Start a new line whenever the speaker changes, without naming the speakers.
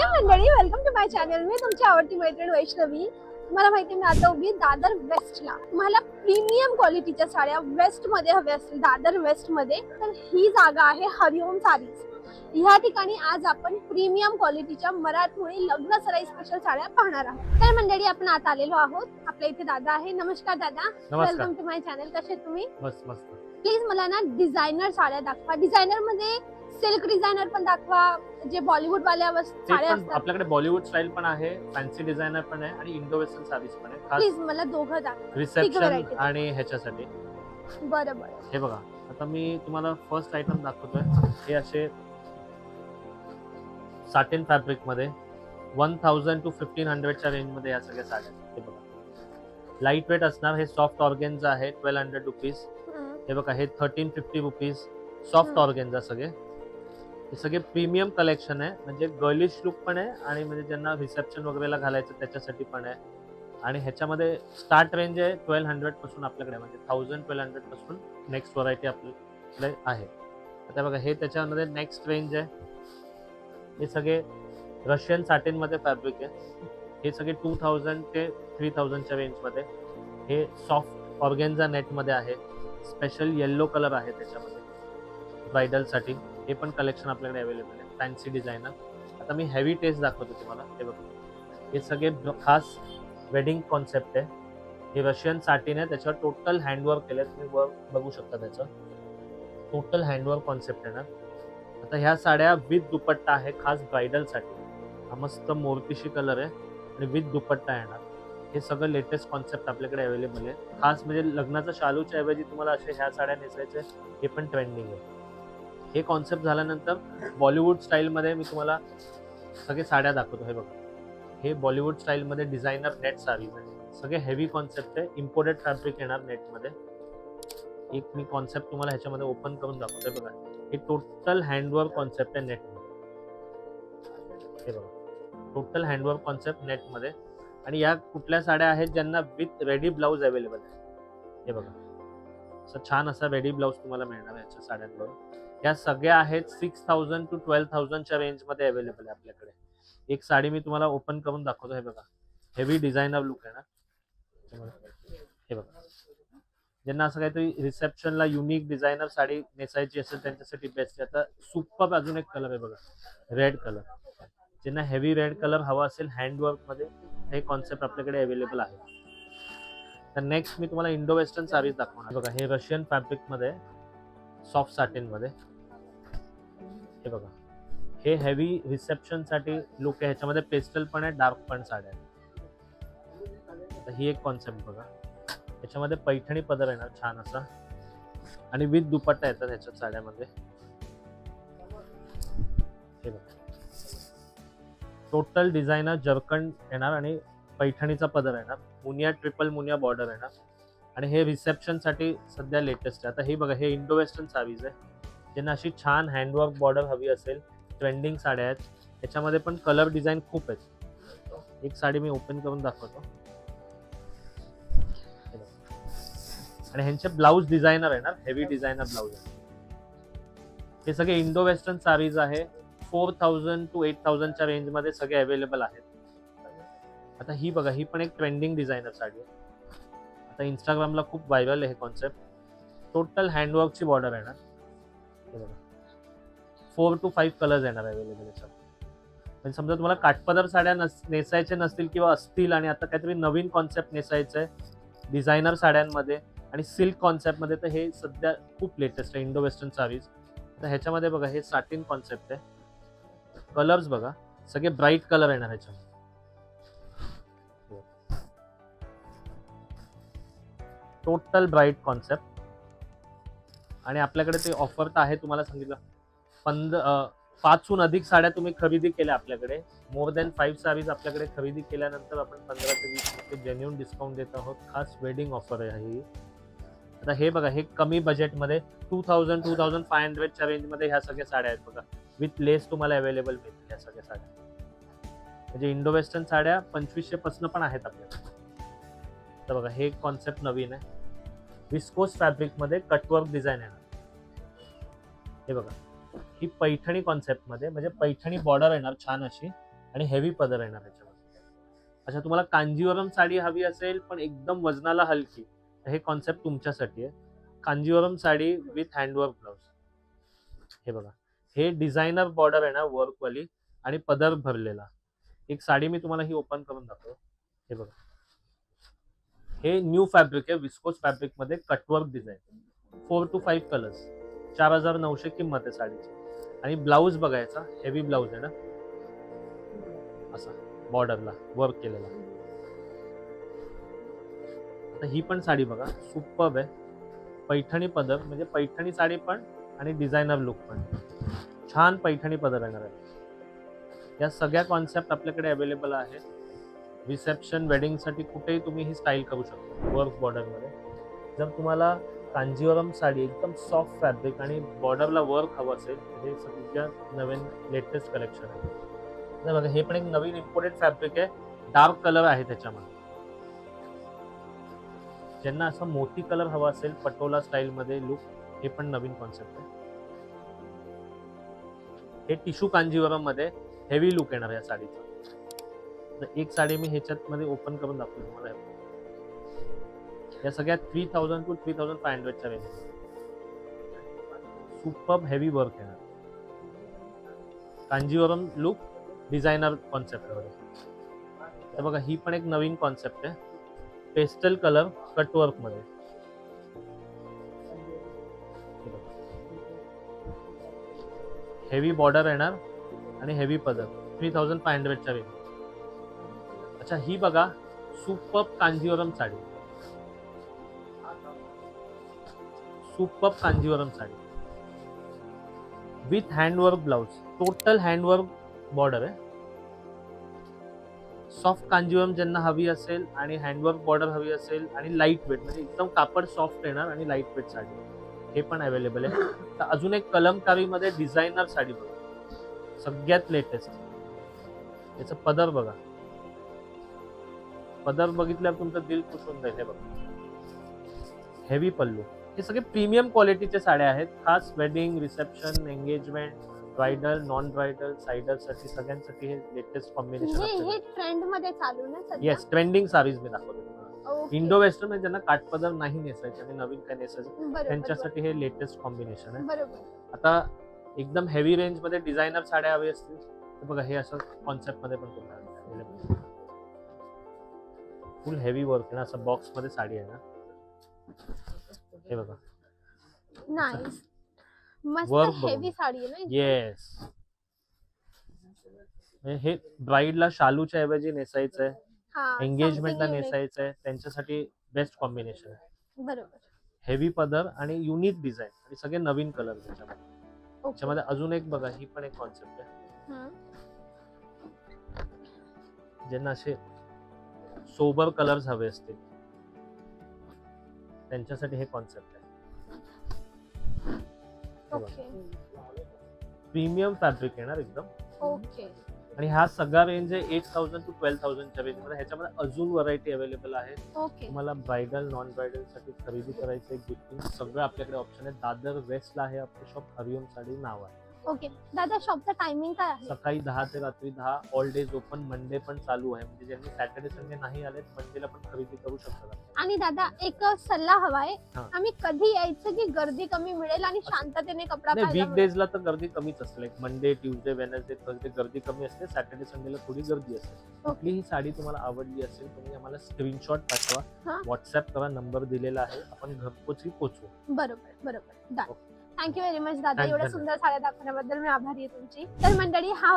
Hello मंडळी, welcome to my channel. मी तुमची आवडती मैत्रीण वैष्णवी. तुम्हाला माहिती मी आता उभी दादर वेस्टला. तुम्हाला प्रीमियम क्वालिटीच्या साड्या वेस्ट मध्ये हव्या असतील, दादर वेस्ट मध्ये, तर ही जागा आहे हरिओम सारीज. ह्या ठिकाणी आज आपण प्रीमियम क्वालिटीच्या मराठमोळी लग्न सराई स्पेशल साड्या पाहणार आहोत. तर मंडळी, आपण आता आलेलो आहोत. आपल्या इथे दादा आहे. नमस्कार दादा. Welcome to my channel. कसे तुम्ही?
मस्त मस्त.
प्लीज मला ना डिझायनर साड्या दाखवा. डिझायनर मध्ये सिल्क डिझायनर पण दाखवा, जे बॉलिवूड वाल्या साड्या असतात.
आपल्याकडे बॉलिवूड स्टाईल पण आहे, फॅन्सी डिझायनर पण आहे आणि इंडो वेस्टर्न साडीज पण आहे.
प्लीज मला दोघं दाखवा.
रिसेप्शन आणि ह्याच्यासाठी.
बरोबर.
हे बघा, आता मी तुम्हाला फर्स्ट आयटम दाखवतोय. हे असे साटिन फॅब्रिक मध्ये 1000 to 1500 च्या रेंज मध्ये या सगळ्या साड्या. हे बघा, लाईट वेट असणार. हे सॉफ्ट ऑर्गेन्झा आहे 1200 रुपीज. हे बघा, हे 1350 रुपीज. सॉफ्ट ऑर्गेन्झा सगळे. हे सगळे प्रीमियम कलेक्शन आहे, म्हणजे गर्लिश लुक पण आहे आणि म्हणजे ज्यांना रिसेप्शन वगैरेला घालायचं त्याच्यासाठी पण आहे. आणि ह्याच्यामध्ये स्टार्ट रेंज आहे 1200 पासून आपल्याकडे, म्हणजे 1000-1200 पासून नेक्स्ट व्हरायटी आपल्याकडे आहे. आता बघा, हे त्याच्यामध्ये नेक्स्ट रेंज आहे. हे सगळे रशियन साटिन मध्ये फॅब्रिक आहे. हे सगळे 2000 ते 3000 च्या रेंज मध्ये. हे सॉफ्ट ऑर्गेन्झा नेट मध्ये आहे. स्पेशल येल्लो कलर आहे त्याच्यामध्ये ब्राइडल साठी. हे पण कलेक्शन आपल्याकडे अवेलेबल आहे, फॅन्सी डिझायनर. आता मी हेवी टेस्ट दाखवतो तुम्हाला. हे बघा, हे सगळे खास वेडिंग कॉन्सेप्ट आहे. हे रशियन साटिन आहे, त्याच्यावर टोटल हँडवर्क केलं. तुम्ही वर्क बघू शकता, त्याचं टोटल हँडवर्क कॉन्सेप्ट आहे ना. आता ह्या साड्या विथ दुपट्टा आहे, खास ब्राइडल साठी. हा मस्त मोरपिशी कलर आहे आणि विथ दुपट्टा येणार. हे सगळं लेटेस्ट कॉन्सेप्ट आपल्याकडे अवेलेबल आहे. खास म्हणजे लग्नाचा शालूच्या ऐवजी तुम्हाला असे ह्या साड्या नेसायचे, हे पण ट्रेंडिंग आहे. हे कॉन्सेप्ट झाल्यानंतर बॉलिवूड स्टाईल मध्ये मी तुम्हाला सगळे साड्या दाखवतो. हे बघा, हे बॉलिवूड स्टाईल मध्ये डिझायनर नेट साडीज आहे. सगळे हेवी कॉन्सेप्ट आहे. इम्पोर्टेड फॅब्रिक येणार नेट मध्ये. एक मी कॉन्सेप्ट तुम्हाला ह्याच्यामध्ये ओपन करून दाखवतो. हे बघा, हे टोटल हँडवर्क कॉन्सेप्ट आहे नेट मध्ये. हे बघा, टोटल हँडवर्क कॉन्सेप्ट नेट मध्ये. आणि या कुठल्या साड्या आहेत ज्यांना विथ रेडी ब्लाउज अवेलेबल आहे. हे बघा, असं छान असा रेडी ब्लाउज तुम्हाला मिळणार आहे याच्या साड्यांवर. या सगळ्या आहेत 6000 to 12000 च्या रेंज मध्ये अवेलेबल आहे आपल्याकडे. एक साडी मी तुम्हाला ओपन करून दाखवतो. हे बघा, हेवी डिझायनर लुक आहे ना. हे बघा, ज्यांना असं काहीतरी रिसेप्शनला युनिक डिझायनर साडी नेसायची असेल त्यांच्यासाठी बेस्ट आहे. आता सुपर अजून एक कलर आहे बघा, रेड कलर. ज्यांना हेवी रेड कलर हवा असेल हँडवर्क मध्ये, हे कॉन्सेप्ट आपल्याकडे अवेलेबल आहे. तर नेक्स्ट मी तुम्हाला इंडो वेस्टर्न साडीज दाखवणार. बघा, हे रशियन फॅब्रिक मध्ये सॉफ्ट साटिन मध्ये. हे बघा, हे हेवी रिसेप्शन साठी लुक आहे. ह्याच्यामध्ये पेस्टल पण आहे, डार्क पण साड्या आहेत. आता ही एक कॉन्सेप्ट बघा, याच्यामध्ये पैठणी पदर येणार छान असा आणि विथ दुपट्टा येतात ह्याच्यात साड्यामध्ये. हे बघा, टोटल डिझायनर जर्कन येणार आणि पैठणीचा पदर येणार. मुनिया ट्रिपल मुनिया बॉर्डर येणार आणि हे रिसेप्शन साठी सध्या लेटेस्ट आहे. आता हे बघा, हे इंडो वेस्टर्न साडीज आहे. ज्यांना अशी छान हँडवर्क बॉर्डर हवी असेल, ट्रेंडिंग साड्या आहेत. याच्यामध्ये पण कलर डिझाईन खूप आहेत. एक साडी मी ओपन करून दाखवतो. आणि ह्यांचे ब्लाउज डिझायनर येणार, हेवी डिझायनर ब्लाउज आहे. हे सगळे इंडो वेस्टर्न साडीज आहे. 4000 to 8000 च्या रेंज मध्ये सगळे अवेलेबल आहेत. आता ही बघा, ही पण एक ट्रेंडिंग डिझायनर साडी आहे. आता इंस्टाग्रामला खूप व्हायरल आहे हे कॉन्सेप्ट. टोटल हँडवर्कची बॉर्डर येणार. हे बघा, 4 to 5 कलर्स येणार अवेलेबल याच्यात. म्हणजे समजा तुम्हाला काठपदर साड्या नेसायच्या नसतील किंवा असतील आणि आता काहीतरी नवीन कॉन्सेप्ट नेसायचं आहे डिझायनर साड्यांमध्ये आणि सिल्क कॉन्सेप्ट मध्ये, तर हे सध्या खूप लेटेस्ट आहे इंडो वेस्टर्न साडीज. तर ह्याच्यामध्ये बघा, हे साटिन कॉन्सेप्ट आहे. कलर्स बघा, सगळे ब्राईट कलर येणार ह्याच्यामध्ये. Total bright concept. आणि आपल्याकडे ते ऑफर तर आहे, तुम्हाला सांगितलं 5हून अधिक साड्या तुम्ही खरेदी केल्या आपल्याकडे, मोर दॅन 5 साडीज आपल्याकडे खरेदी केल्यानंतर आपण 15 ते 20% जेन्युइन डिस्काउंट देत आहोत. खास वेडिंग ऑफर आहे ही. आता हे बघा, हे कमी बजेटमध्ये 2500 च्या रेंज मध्ये ह्या सगळ्या साड्या आहेत बघा. विथ लेस तुम्हाला अवेलेबल मिळतील ह्या सगळ्या साड्या. म्हणजे इंडो वेस्टर्न साड्या 2500 पासून पण आहेत आपल्याकडे. तर बघा, हे कॉन्सेप्ट नवीन आहे. विस्कोस फॅब्रिक मध्ये कटवर्क डिझाईन आहे. हे बघा, ही पैठणी कॉन्सेप्ट मध्ये, म्हणजे पैठणी बॉर्डर येणार छान अशी आणि हेवी पदर येणार ह्याच्यामध्ये. अच्छा, तुम्हाला कांजीवरम साडी हवी असेल पण एकदम वजनाला हलकी, तर हे कॉन्सेप्ट तुमच्यासाठी आहे. Kanjivaram sari with handwork blouse. हे बघा, हे डिझायनर बॉर्डर आहे ना वर्कवाली आणि पदर भरलेला. एक साडी मी तुम्हाला ही ओपन करून दाखवतो. हे बघा, हे न्यू फॅब्रिक आहे, विस्कोस फॅब्रिक मध्ये कटवर्क डिझाईन. 4 to 5 कलर्स, 4900 किंमत आहे साडीची. आणि ब्लाऊज बघायचा, हेवी ब्लाऊज आहे ना, असा बॉर्डरला वर्क केलेला. आता ही पण साडी बघा, सुपर्ब आहे. पैठणी पदर, म्हणजे पैठणी साडी पण आणि डिझायनर लुक पण. छान पैठणी पदर येणार आहे. या सगळ्या कॉन्सेप्ट आपल्याकडे अवेलेबल आहेत. रिसेप्शन, वेडिंग साठी कुठेही तुम्ही ही स्टाईल करू शकता वर्क बॉर्डर मध्ये. जर तुम्हाला कांजीवरम साडी एकदम सॉफ्ट फॅब्रिक आणि बॉर्डरला वर्क हवं असेल, हे सगळ्यात नवीन लेटेस्ट कलेक्शन आहे. हे बघा, हे पण एक नवीन इम्पोर्टेड फॅब्रिक आहे. डार्क कलर आहे त्याच्यामध्ये. ज्यांना असं मोठी कलर हवा असेल पटोला स्टाईल मध्ये लुक, हे पण नवीन कॉन्सेप्ट आहे. हे टिश्यू कांजीवरम मध्ये हेवी लुक येणार या साडीचा. तर एक साडी मी ह्याच्यात मध्ये ओपन करून दाखवतो तुम्हाला. या सगळ्या 3000 to 3500 च्या रेंज. सुपर्ब हेवी वर्क येणार. कांजीवरम लुक डिझायनर कॉन्सेप्ट मध्ये. तर बघा, ही पण एक नवीन कॉन्सेप्ट आहे. पेस्टल कलर कटवर्क मध्ये. हेवी बॉर्डर येणार आणि हेवी पदर. 3500 च्या रेंज. अच्छा, ही बघा, superb Kanjivaram sari. Superb Kanjivaram sari with handwork blouse. Total handwork border आहे. सॉफ्ट कांजीवरम ज्यांना हवी असेल आणि हँडवर्क बॉर्डर हवी असेल आणि लाईट वेट, म्हणजे एकदम कापड सॉफ्ट येणार आणि लाईट वेट साडी, हे पण अवेलेबल आहे. तर अजून एक कलमकारी मध्ये डिझायनर साडी बघा, सगळ्यात लेटेस्ट. याचं पदर बघा, पदर बघितल्यावर तुमचं दिल खुश होऊन जाईल. हे बघा, हेवी पल्लू. हे सगळे प्रीमियम क्वालिटीचे साड्या आहेत. खास wedding, reception, engagement, bridal, non bridal, cider साठी सगळ्यांसाठी हे लेटेस्ट कॉम्बिनेशन आहे.
हे ट्रेंड मध्ये चालू ना सध्या.
येस, ट्रेंडिंग साडीज मी दाखवतो तुम्हाला.
Okay.
इंडो वेस्टर्न म्हणजे ज्यांना काठपदर नाही नेसायचे आणि नवीन काय नेसायचं,
बरोबर,
त्यांच्यासाठी हे लेटेस्ट कॉम्बिनेशन आहे.
बरोबर.
आता एकदम हेवी रेंज मध्ये डिझायनर साड्या हवी असतील तर बघा, हे असं कॉन्सेप्ट मध्ये पण तुम्हाला फुल हेवी वर्क आहे ना, असं बॉक्स मध्ये साडी आहे ना. हे बघा,
नाईस, मस्त
वर्क बघा.
हेवी साडी आहे ना.
येस, हे ब्राईडला शालूच्या ऐवजी नेसायचं आहे,
हा,
एंगेजमेंटला
something unique.
नेसायचं आहे, त्यांच्यासाठी बेस्ट कॉम्बिनेशन आहे.
बरोबर.
हेवी पदर आणि युनिक डिझाईन आणि सगळे नवीन कलर त्याच्यामध्ये.
Okay.
त्याच्यामध्ये अजून एक बघा, ही पण एक कॉन्सेप्ट आहे.
हम्म.
ज्यांना असे सोबर कलर्स हवे असतील त्यांच्यासाठी हे कॉन्सेप्ट आहे.
ओके.
प्रीमियम फॅब्रिक येणार एकदम.
ओके.
आणि हा सगळा रेंज आहे 8000 to 12000 च्या रेंज मध्ये. ह्याच्यामध्ये अजून व्हरायटी अवेलेबल आहे.
ओके.
तुम्हाला ब्रायडल, नॉन ब्रायडल साठी खरेदी करायचं, गिफ्टिंग, सगळं आपल्याकडे ऑप्शन आहे. दादर वेस्टला आहे आपलं शॉप, हरिओम साडी नाव आहे.
ओके. दादा, शॉपचा टायमिंग काय आहे?
सकाळी 10 ते रात्री 10, ऑल डेज ओपन. मंडे पण चालू आहे, म्हणजे ज्यांनी सॅटर्डे संडे नाही आले मंडेला पण खरेदी करू शकतात.
आणि दादा, एक सल्ला हवाय,
हा.
आम्ही कधी यायचं की गर्दी कमी मिळेल आणि शांततेने कपडा
नाही,
पाहायला
वीक डेजला तर गर्दी कमीच असते. Like Monday, Tuesday, Wednesday, Thursday गर्दी कमी असते. सॅटर्डे संडेला थोडी गर्दी असते. कुठली ही साडी तुम्हाला आवडली असेल तुम्ही आम्हाला स्क्रीनशॉट पाठवा,
हा.
व्हॉट्सअप करा, नंबर दिलेला आहे, आपण घरपोच पोचवू.
बरोबर, बरोबर. डन. थँक्यू व्हेरी मच दादा,
Thank
एवढ्या
you.
सुंदर साड्या दाखवण्याबद्दल मी आभारी आहे तुमची. तर मंडळी, हा